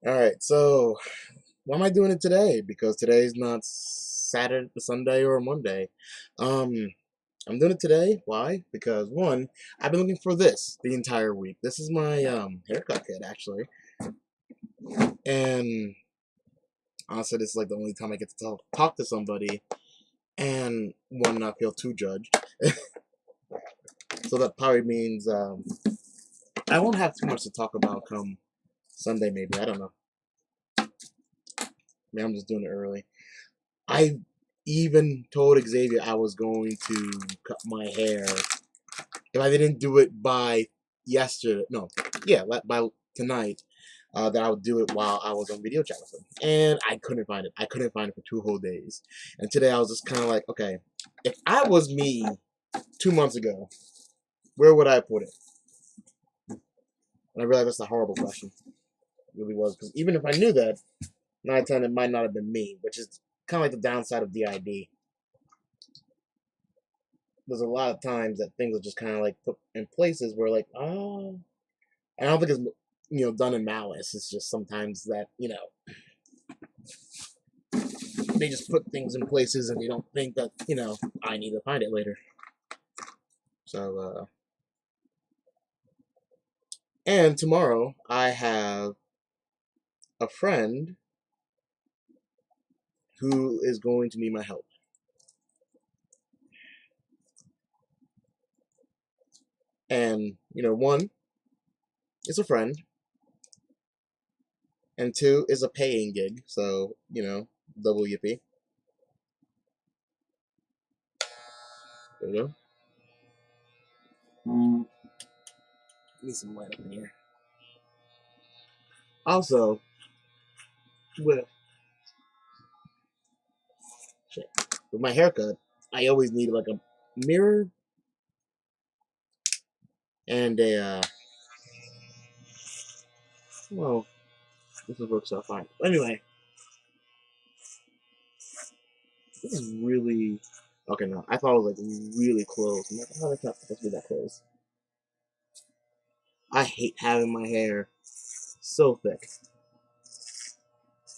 Alright, so why am I doing it today? Because today's not Saturday, Sunday, or Monday. Um, I'm doing it today. Why? Because one, I've been looking for this the entire week. This is my haircut kit actually, and honestly, this is like the only time I get to talk to somebody and one not feel too judged. So that probably means I won't have too much to talk about come Sunday. Maybe I don't know. Maybe I'm just doing it early. I even told Xavier I was going to cut my hair if I didn't do it by yesterday. No, yeah, by tonight. That I would do it while I was on video chat with him, and I couldn't find it. I couldn't find it for 2 whole days. And today I was just kind of like, okay, if I was me 2 months ago, where would I put it? And I realized that's a horrible question. It really was, because even if I knew that, 9/10 it might not have been me, which is kind of like the downside of DID. There's a lot of times that things are just kind of like put in places where like, oh, and I don't think it's done in malice. It's just sometimes that they just put things in places and they don't think that I need to find it later. So and tomorrow I have a friend who is going to need my help, and one is a friend, and two is a paying gig. So double yippee. There you go. Need some light up in here. Also, with shit, with my haircut, I always need like a mirror and a well, this works out fine. Anyway, this is really okay. No, I thought it was like really close. I'm like, oh, that's not supposed to be that close. I hate having my hair so thick.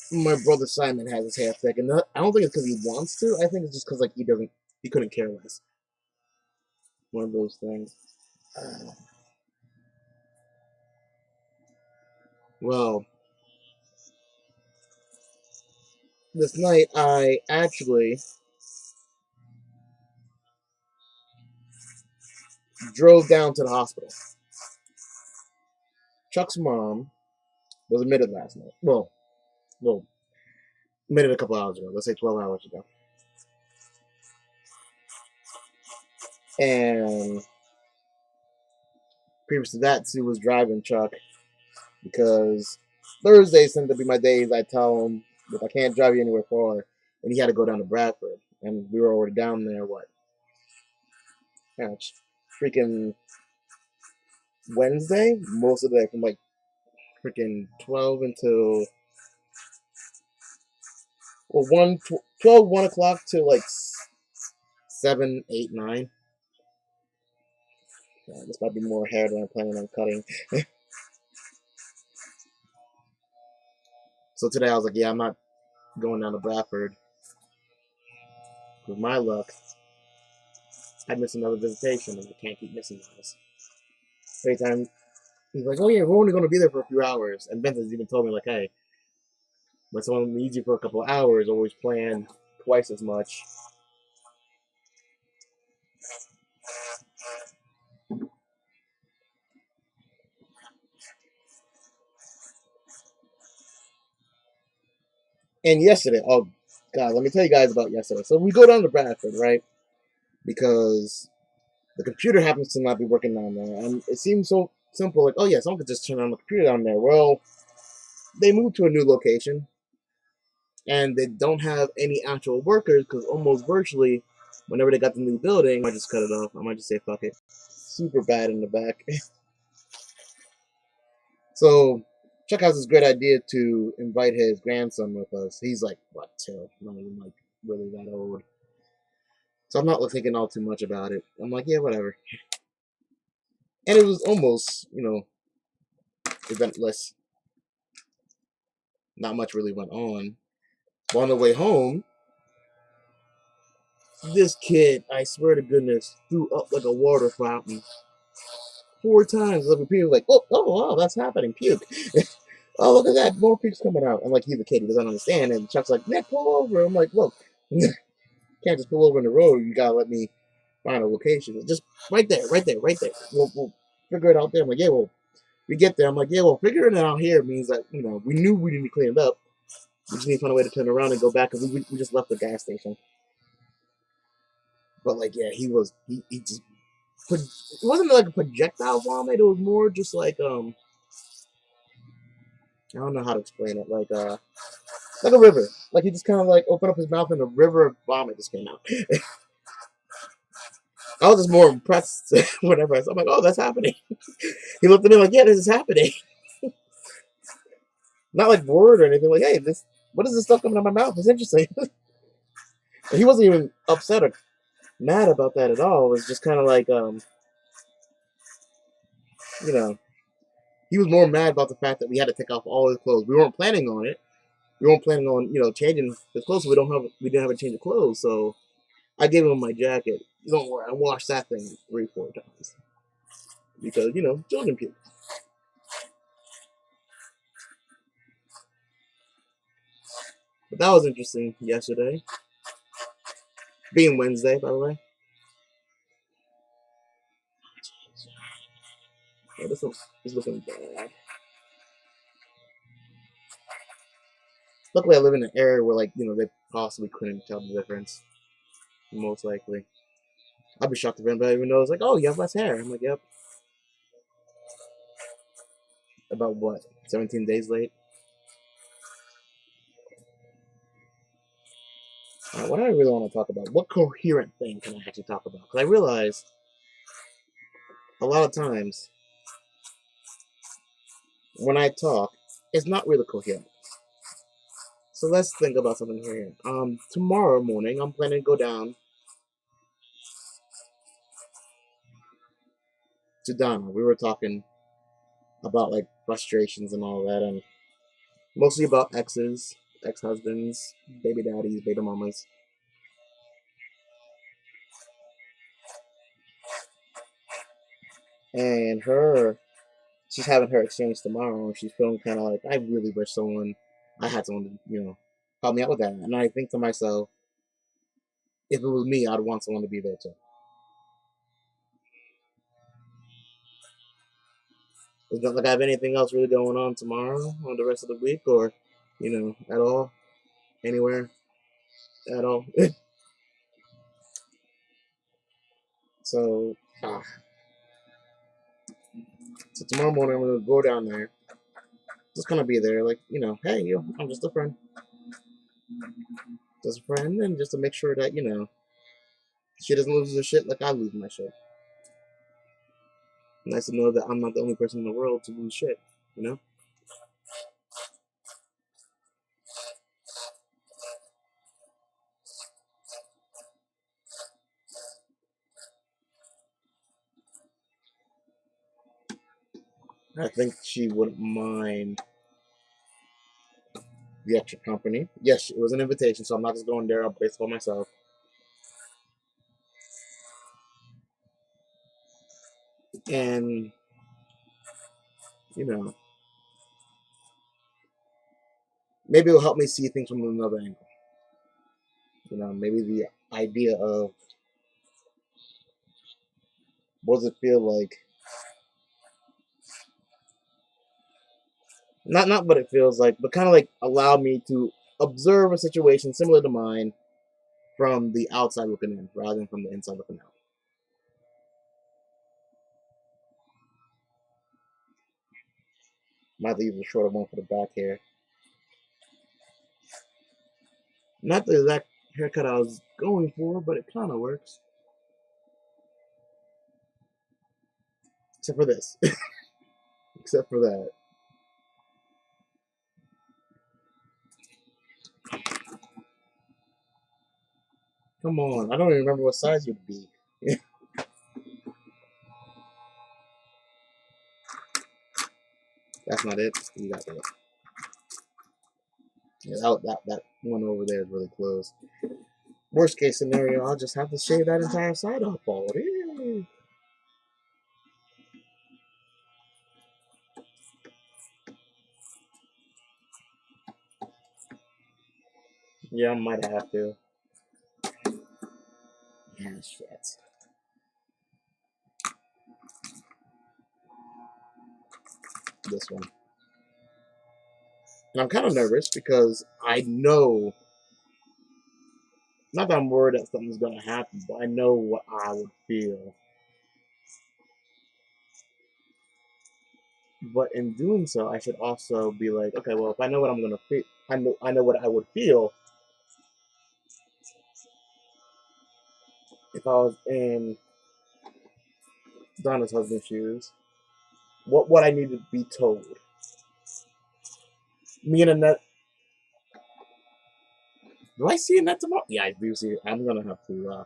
My brother Simon has his hair thick, and I don't think it's because he wants to. I think it's just because like he couldn't care less. One of those things. Uh, well, this night I actually drove down to the hospital. Chuck's mom was admitted last night. Well, admitted a couple hours ago. Let's say 12 hours ago. And previous to that, Sue was driving Chuck because Thursdays tend to be my days. I tell him if I can't drive you anywhere far, and he had to go down to Bradford, and we were already down there. What? Yeah, freaking Wednesday, most of the day from like freaking 12 until 12, 1 o'clock to like 7, 8, 9. This might be more hair than I'm planning on cutting. So today I was like, yeah, I'm not going down to Bradford. With my luck, I miss another visitation, and I can't keep missing those. Every time he's like, oh yeah, we're only going to be there for a few hours. And Vincent's even told me, like, hey, when someone needs you for a couple of hours, always plan twice as much. And yesterday, oh God, let me tell you guys about yesterday. So we go down to Bradford, right? Because the computer happens to not be working down there. And it seems so simple, like, oh yeah, someone could just turn on the computer down there. Well, they moved to a new location and they don't have any actual workers because almost virtually, whenever they got the new building, I might just cut it off. I might just say fuck it. Super bad in the back. So Chuck has this great idea to invite his grandson with us. He's like, what, 2? Not even like really that old. So I'm not thinking all too much about it. I'm like, yeah, whatever. And it was almost, eventless. not much really went on. But on the way home, this kid, I swear to goodness, threw up like a water fountain 4 times. Like people like, oh, wow, that's happening. Puke. Oh, look at that, more puke's coming out. I'm like, he's a kid, he doesn't understand. And Chuck's like, Nick, pull over. I'm like, look, can't just pull over in the road. You gotta let me find a location. Just right there, right there, right there. We'll figure it out there. I'm like, yeah, well, we get there. I'm like, yeah, well, figuring it out here means that, we knew we didn't clean it up. We just need to find a way to turn around and go back because we just left the gas station. But like, yeah, he just it wasn't like a projectile vomit. It was more just like I don't know how to explain it. Like a river. Like he just kind of like opened up his mouth and a river of vomit just came out. I was just more impressed whenever I saw. I'm like, oh, that's happening. He looked at me like, yeah, this is happening. Not like bored or anything. Like, hey, what is this stuff coming out of my mouth? It's interesting. He wasn't even upset or mad about that at all. It was just kind of like you know, he was more mad about the fact that we had to take off all his clothes. We weren't planning on it. We weren't planning on, changing his clothes. So we didn't have a change of clothes. So I gave him my jacket. Don't worry, I washed that thing 3-4 times because children puke. But that was interesting yesterday, being Wednesday, by the way. Yeah, this is looking bad. Luckily, I live in an area where, like, they possibly couldn't tell the difference. Most likely. I'd be shocked if anybody even knows, like, oh, you have less hair. I'm like, yep. About what? 17 days late? What do I really want to talk about? What coherent thing can I actually talk about? Because I realize a lot of times when I talk, it's not really coherent. So let's think about something here. Tomorrow morning, I'm planning to go down to Donna. We were talking about like frustrations and all that, and mostly about exes, ex-husbands, baby daddies, baby mamas. And she's having her exchange tomorrow, and she's feeling kind of like, I really wish I had someone to, help me out with that. And I think to myself, if it was me, I'd want someone to be there too. It's not like I have anything else really going on tomorrow or the rest of the week or, at all, anywhere, at all. So, so tomorrow morning I'm gonna go down there, just kind of be there, like, hey, I'm just a friend, and just to make sure that she doesn't lose her shit like I lose my shit. Nice to know that I'm not the only person in the world to lose shit, you know. I think she wouldn't mind the extra company. Yes, it was an invitation, so I'm not just going there. I'll base it for myself. And, you know, maybe it'll help me see things from another angle. Maybe the idea of what does it feel like? Not what it feels like, but kind of like allow me to observe a situation similar to mine from the outside looking in rather than from the inside looking out. Might leave a shorter one for the back hair. Not the exact haircut I was going for, but it kind of works. Except for this. Except for that. Come on, I don't even remember what size you'd be. That's not it. You got that. Yeah, that one over there is really close. Worst case scenario, I'll just have to shave that entire side off bald. Yeah, I might have to. Yeah, shit. This one. And I'm kind of nervous because I know, not that I'm worried that something's going to happen, but I know what I would feel. But in doing so, I should also be like, okay, well, if I know what I'm going to feel, I know what I would feel if I was in Donna's husband's shoes. What I need to be told. Me and Annette. Do I see Annette tomorrow? Yeah, I do see it. I'm gonna have to.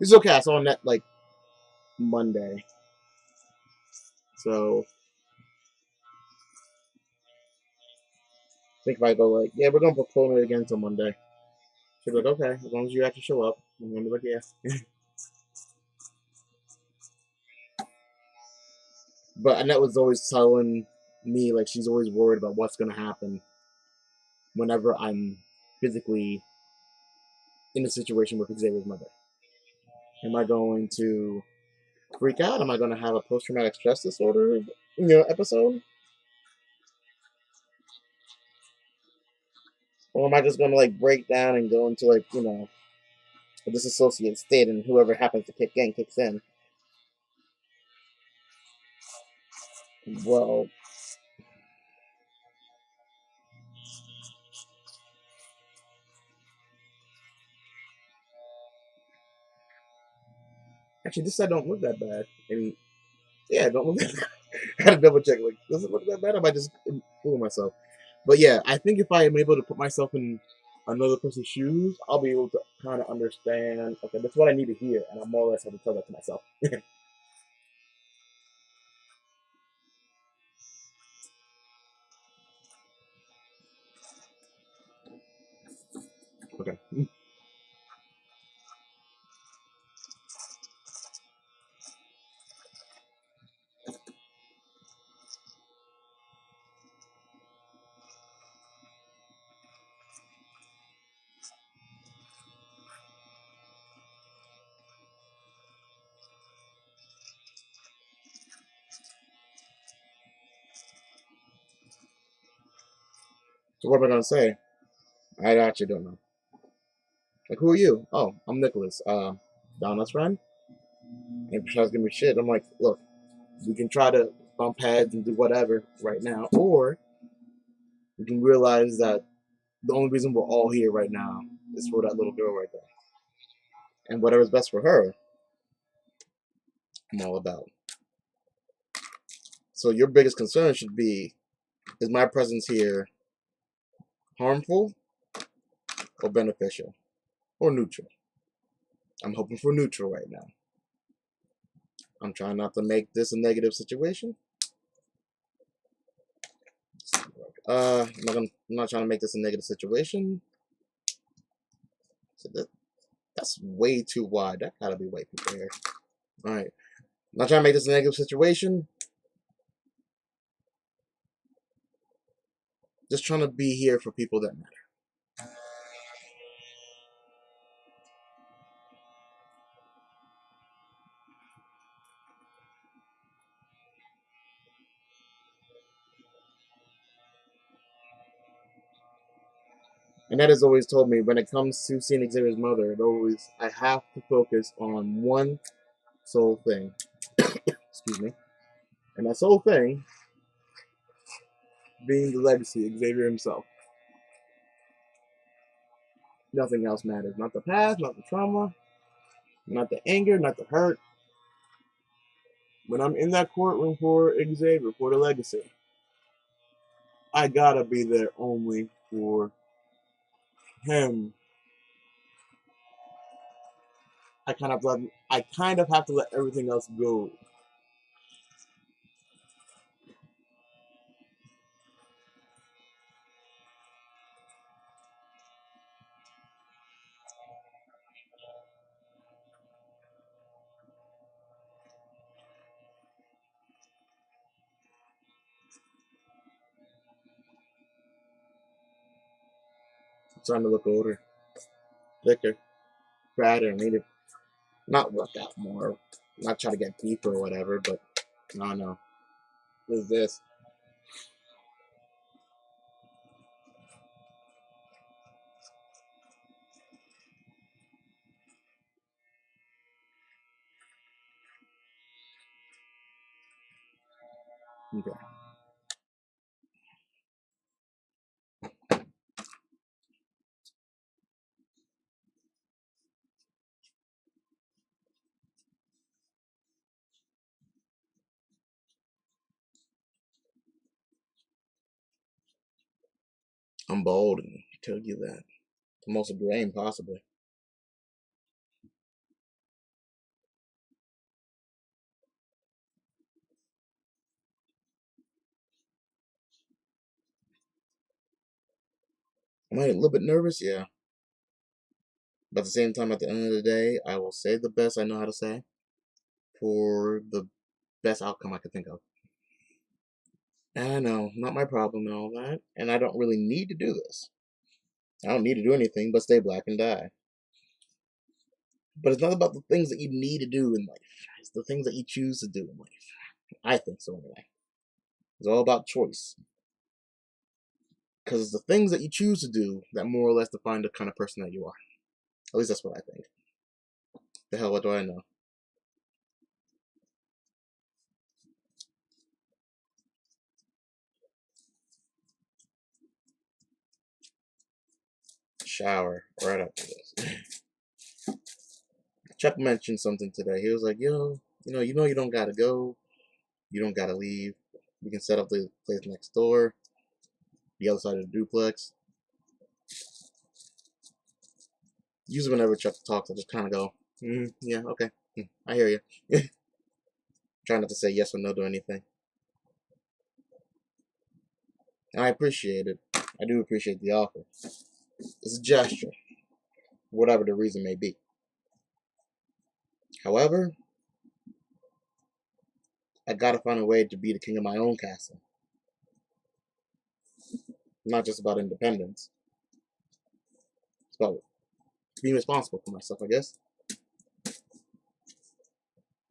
It's okay. I saw Annette like Monday, so I think if I go like, yeah, we're gonna postpone it again till Monday. She'll be like, okay, as long as you actually show up. I'm gonna be like, yeah. But Annette was always telling me like she's always worried about what's gonna happen whenever I'm physically in a situation with Xavier's mother. Am I going to freak out? Am I going to have a post traumatic stress disorder, episode? Or am I just going to like break down and go into like, a disassociated state and whoever happens to kick in kicks in? Well, actually, this side don't look that bad. And yeah, it don't look that bad. I had to double check. Like, does it look that bad? Or am I just fooling myself? But yeah, I think if I am able to put myself in another person's shoes, I'll be able to kind of understand. Okay, that's what I need to hear, and I'm more or less have to tell that to myself. Okay. So what am I gonna say? I actually don't know. Like, who are you? Oh, I'm Nicholas. Donna's friend. And Prashad's gonna be shit. I'm like, look, we can try to bump heads and do whatever right now, or we can realize that the only reason we're all here right now is for that little girl right there, and whatever's best for her, I'm all about. So your biggest concern should be: is my presence here harmful or beneficial or neutral? I'm hoping for neutral right now. I'm trying not to make this a negative situation. I'm not trying to make this a negative situation. So that's way too wide. That gotta be way too fair. All right. I'm not trying to make this a negative situation. Just trying to be here for people that matter. And that has always told me when it comes to seeing Xavier's mother, I have to focus on one sole thing. Excuse me. And that sole thing being the legacy of Xavier himself. Nothing else matters. Not the past, not the trauma, not the anger, not the hurt. When I'm in that courtroom for Xavier, for the legacy, I gotta be there only for him. I kind of have to let everything else go. starting to look older, thicker, fatter. I need to not work out more, not try to get deeper or whatever, but no, no. What is this? Okay. I'm bold and tell you that. The most brain possibly. Am I a little bit nervous? Yeah. But at the same time, at the end of the day, I will say the best I know how to say for the best outcome I could think of. And I know, not my problem and all that. And I don't really need to do this. I don't need to do anything but stay black and die. But it's not about the things that you need to do in life. It's the things that you choose to do in life. I think so anyway. It's all about choice. Because it's the things that you choose to do that more or less define the kind of person that you are. At least that's what I think. The hell, what do I know? Shower right after this. Chuck mentioned something today. He was like, "Yo, you don't gotta go. You don't gotta leave. We can set up the place next door, the other side of the duplex." Usually, whenever Chuck talks, I just kind of go, "Yeah, okay, I hear you." Try not to say yes or no to anything, and I appreciate it. I do appreciate the offer. It's a gesture, whatever the reason may be. However, I gotta find a way to be the king of my own castle. Not just about independence. It's about being responsible for myself, I guess.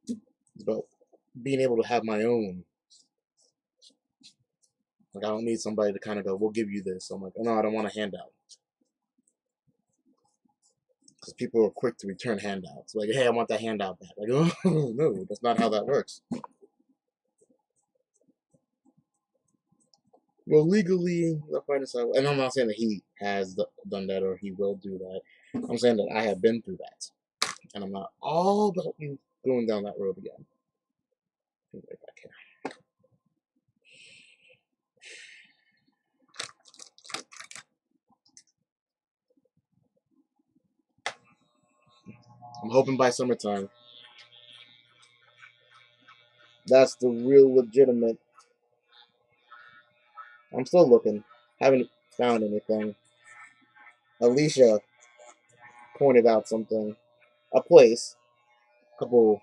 It's about being able to have my own. Like, I don't need somebody to kind of go, "We'll give you this." I'm like, "Oh, no, I don't want a handout." Because people are quick to return handouts. Like, "Hey, I want that handout back." Like, oh, no, that's not how that works. Well, legally, the finance side, and I'm not saying that he has done that or he will do that. I'm saying that I have been through that. And I'm not all about you going down that road again. If I can. I'm hoping by summertime. That's the real legitimate. I'm still looking. Haven't found anything. Alicia pointed out something. A place. A couple.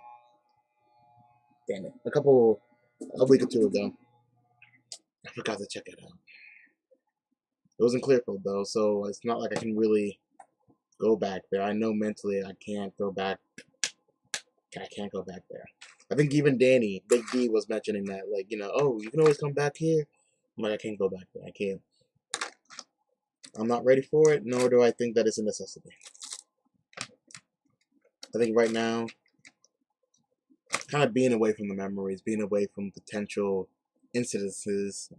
Damn it. A week or two ago. I forgot to check it out. It was in Clearfield though, so it's not like I can really go back there. I know mentally I can't go back. I can't go back there. I think even Danny, Big D, was mentioning that, like, oh, you can always come back here. I'm like, I can't go back there. I can't. I'm not ready for it, nor do I think that it's a necessity. I think right now, kind of being away from the memories, being away from potential incidences,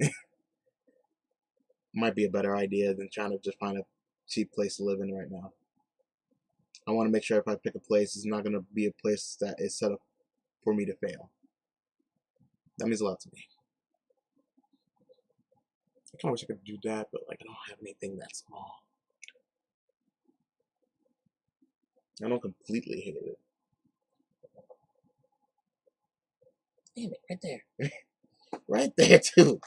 might be a better idea than trying to just find a cheap place to live in right now. I want to make sure if I pick a place, it's not going to be a place that is set up for me to fail. That means a lot to me. I kind of wish I could do that, but like I don't have anything that small. I don't completely hate it. Damn it, right there. Right there, too.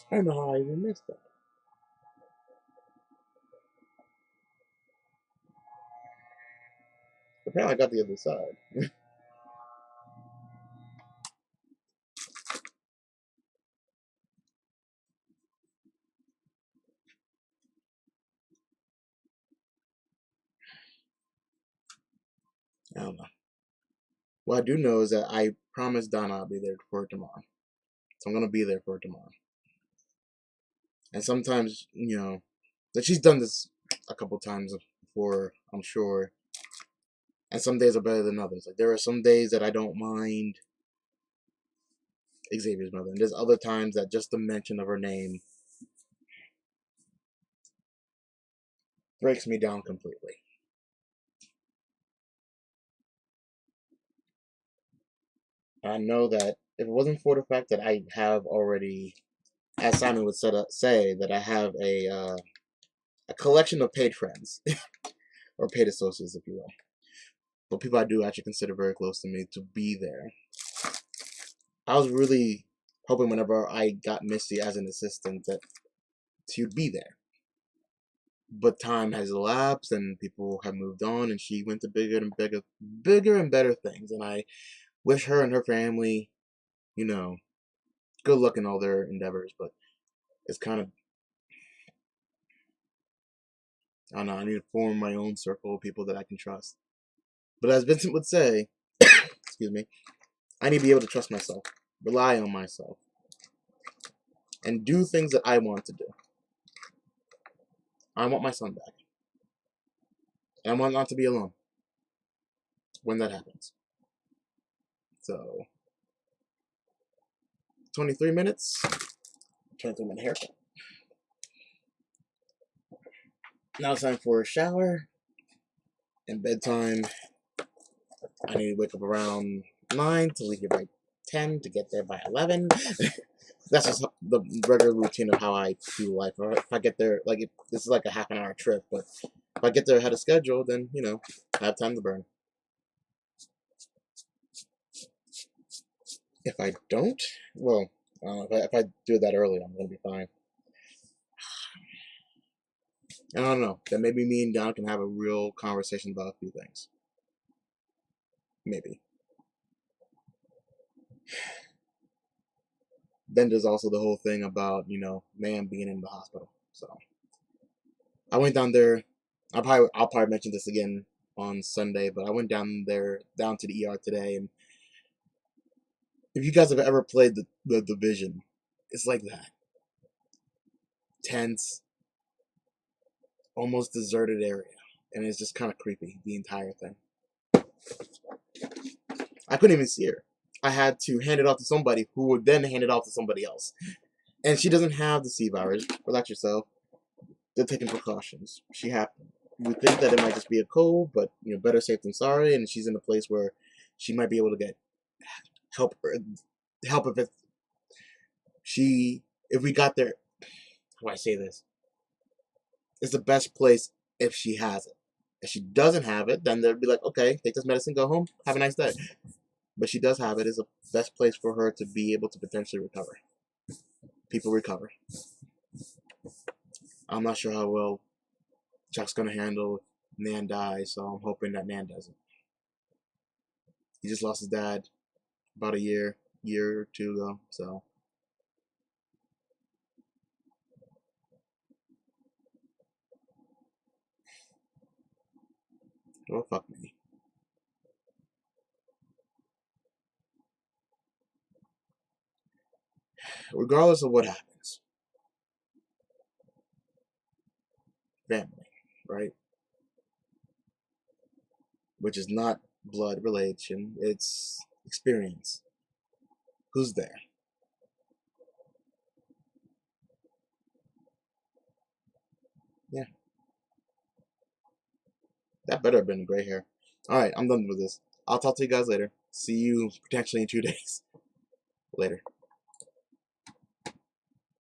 I don't know how I even missed that. Apparently, I got the other side. I don't know. What I do know is that I promised Donna I'll be there for her tomorrow. So I'm gonna be there for her tomorrow. And sometimes, that she's done this a couple times before, I'm sure. And some days are better than others. Like there are some days that I don't mind Xavier's mother, and there's other times that just the mention of her name breaks me down completely. I know that if it wasn't for the fact that I have already, as Simon would say, that I have a collection of paid friends or paid associates, if you will, but people I do actually consider very close to me to be there. I was really hoping whenever I got Misty as an assistant that she would be there. But time has elapsed and people have moved on, and she went to bigger and better things. And I wish her and her family, good luck in all their endeavors. But it's kind of, I don't know, I need to form my own circle of people that I can trust. But as Vincent would say, excuse me, I need to be able to trust myself, rely on myself, and do things that I want to do. I want my son back. And I want not to be alone when that happens. So, 23 minutes, 23-minute haircut. Now it's time for a shower and bedtime. I need to wake up around 9 to leave here by 10 to get there by 11. That's just the regular routine of how I do life. If I get there, like, this is like a half an hour trip, but if I get there ahead of schedule, then, I have time to burn. If I don't, well, if I do that early, I'm going to be fine. I don't know. Then maybe me and Don can have a real conversation about a few things. Maybe. Then there's also the whole thing about, man being in the hospital. So I went down there. I'll probably mention this again on Sunday, but I went down to the ER today, and if you guys have ever played the Division, it's like that. Tense, almost deserted area, and it's just kind of creepy, the entire thing. I couldn't even see her. I had to hand it off to somebody who would then hand it off to somebody else. And she doesn't have the C virus. Relax yourself. They're taking precautions. We think that it might just be a cold, but better safe than sorry. And she's in a place where she might be able to get help. Help if we got there. How do I say this? It's the best place if she has it. If she doesn't have it, then they'll be like, okay, take this medicine, go home, have a nice day. But she does have it. It's the best place for her to be able to potentially recover. People recover. I'm not sure how well Chuck's gonna handle if Nan dies, so I'm hoping that Nan doesn't. He just lost his dad about a year or two ago, so. Well, fuck me. Regardless of what happens, family, right? Which is not blood relation, it's experience. Who's there? Yeah. That better have been gray hair. Alright, I'm done with this. I'll talk to you guys later. See you potentially in 2 days. Later.